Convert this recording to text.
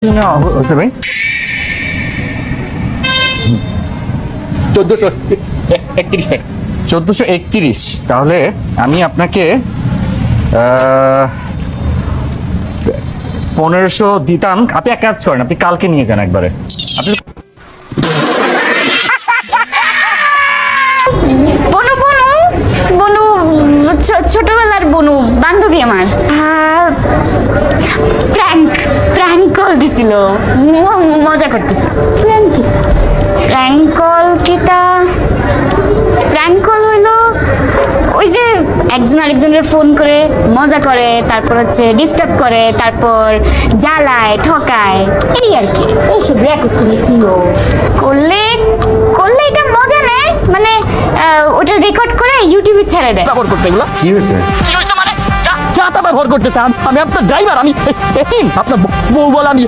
না হচ্ছে ভাই 1431 টাকা। 1431। তাহলে আমি আপনাকে 1500 দিতাম। আপনি এক কাজ করেন, আপনি কালকে নিয়ে যান একবারে। আপনি বনু বনু বনু ছোটবেলার বনু বান্ধবী আমার প্র্যাঙ্ক প্র্যাঙ্ক কল দিছিল, মজা করতেছে। প্র্যাঙ্ক কল কিটা? প্র্যাঙ্ক কল হইলো ওই যে একজন আরেকজনের ফোন করে মজা করে, তারপর হচ্ছে ডিস্টার্ব করে, তারপর জ্বালায় ঠকায়, এই আর কি। এইসব রেকর্ড করলে করলে এটা মজা নেয়, মানে ওটা রেকর্ড করে ইউটিউবে ছেড়ে দেয়। ব্যবহার করতে এগুলো কি হয়েছে? কি হয়েছে মানে? যা ব্যবহার করতেছে। আমি আপনার ড্রাইভার, আমি আপনার বউ বলা আমি